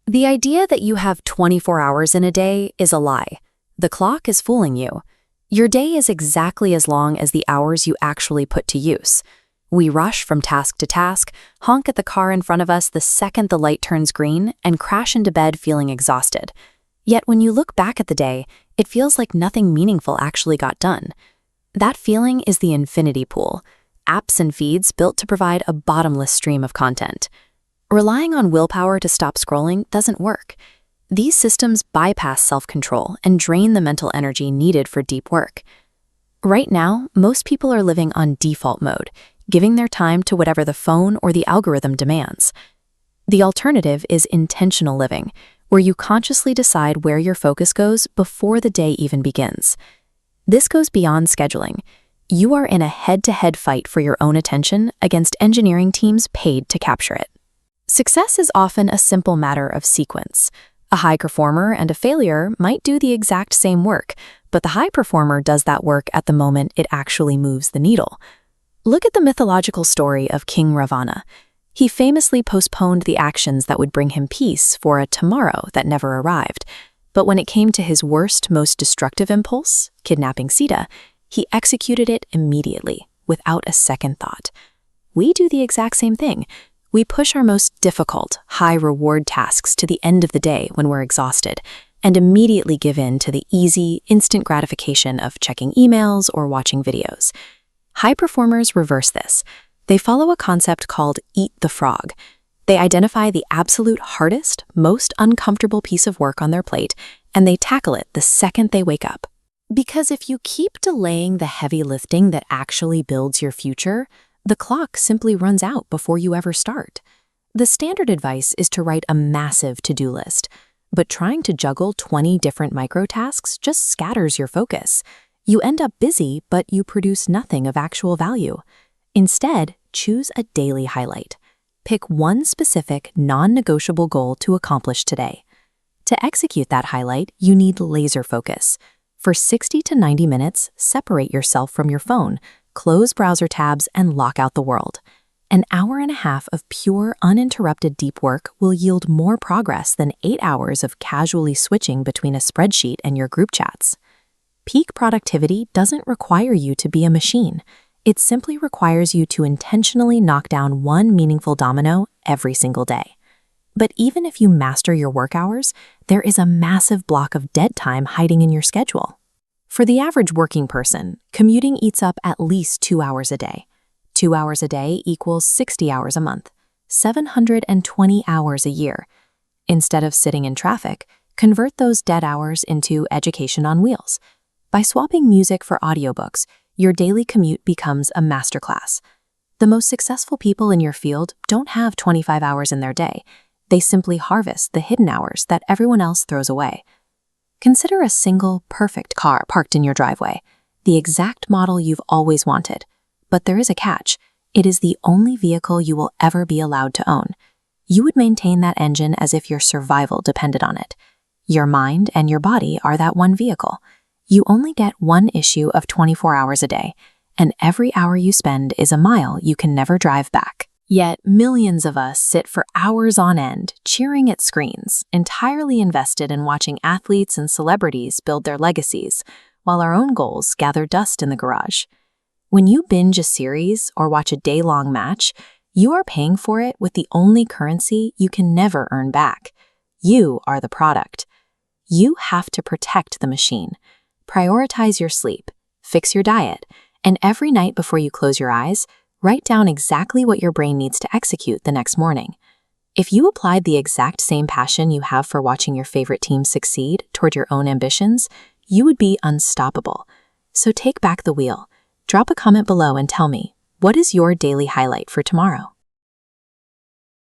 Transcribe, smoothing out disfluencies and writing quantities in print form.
The idea that you have 24 hours in a day is a lie. The clock is fooling you. Your day is exactly as long as the hours you actually put to use. We rush from task to task, honk at the car in front of us the second the light turns green, and crash into bed feeling exhausted. Yet when you look back at the day, it feels like nothing meaningful actually got done. That feeling is the infinity pool, apps and feeds built to provide a bottomless stream of content. Relying on willpower to stop scrolling doesn't work. These systems bypass self-control and drain the mental energy needed for deep work. Right now, most people are living on default mode, giving their time to whatever the phone or the algorithm demands. The alternative is intentional living, where you consciously decide where your focus goes before the day even begins. This goes beyond scheduling. You are in a head-to-head fight for your own attention against engineering teams paid to capture it. Success is often a simple matter of sequence. A high performer and a failure might do the exact same work, but the high performer does that work at the moment it actually moves the needle. Look at the mythological story of King Ravana. He famously postponed the actions that would bring him peace for a tomorrow that never arrived. But when it came to his worst, most destructive impulse, kidnapping Sita, he executed it immediately, without a second thought. We do the exact same thing. We push our most difficult, high-reward tasks to the end of the day when we're exhausted, and immediately give in to the easy, instant gratification of checking emails or watching videos. High performers reverse this. They follow a concept called eat the frog. They identify the absolute hardest, most uncomfortable piece of work on their plate, and they tackle it the second they wake up. Because if you keep delaying the heavy lifting that actually builds your future, the clock simply runs out before you ever start. The standard advice is to write a massive to-do list, but trying to juggle 20 different microtasks just scatters your focus. You end up busy, but you produce nothing of actual value. Instead, choose a daily highlight. Pick one specific, non-negotiable goal to accomplish today. To execute that highlight, you need laser focus. For 60 to 90 minutes, separate yourself from your phone, close browser tabs, and lock out the world. An hour and a half of pure, uninterrupted deep work will yield more progress than 8 hours of casually switching between a spreadsheet and your group chats. Peak productivity doesn't require you to be a machine. It simply requires you to intentionally knock down one meaningful domino every single day. But even if you master your work hours, there is a massive block of dead time hiding in your schedule. For the average working person, commuting eats up at least 2 hours a day. 2 hours a day equals 60 hours a month, 720 hours a year. Instead of sitting in traffic, convert those dead hours into education on wheels. By swapping music for audiobooks, your daily commute becomes a masterclass. The most successful people in your field don't have 25 hours in their day. They simply harvest the hidden hours that everyone else throws away. Consider a single, perfect car parked in your driveway, the exact model you've always wanted. But there is a catch. It is the only vehicle you will ever be allowed to own. You would maintain that engine as if your survival depended on it. Your mind and your body are that one vehicle. You only get one issue of 24 hours a day, and every hour you spend is a mile you can never drive back. Yet millions of us sit for hours on end, cheering at screens, entirely invested in watching athletes and celebrities build their legacies, while our own goals gather dust in the garage. When you binge a series or watch a day-long match, you are paying for it with the only currency you can never earn back. You are the product. You have to protect the machine. Prioritize your sleep, fix your diet, and every night before you close your eyes, write down exactly what your brain needs to execute the next morning. If you applied the exact same passion you have for watching your favorite team succeed toward your own ambitions, you would be unstoppable. So take back the wheel. Drop a comment below and tell me, what is your daily highlight for tomorrow?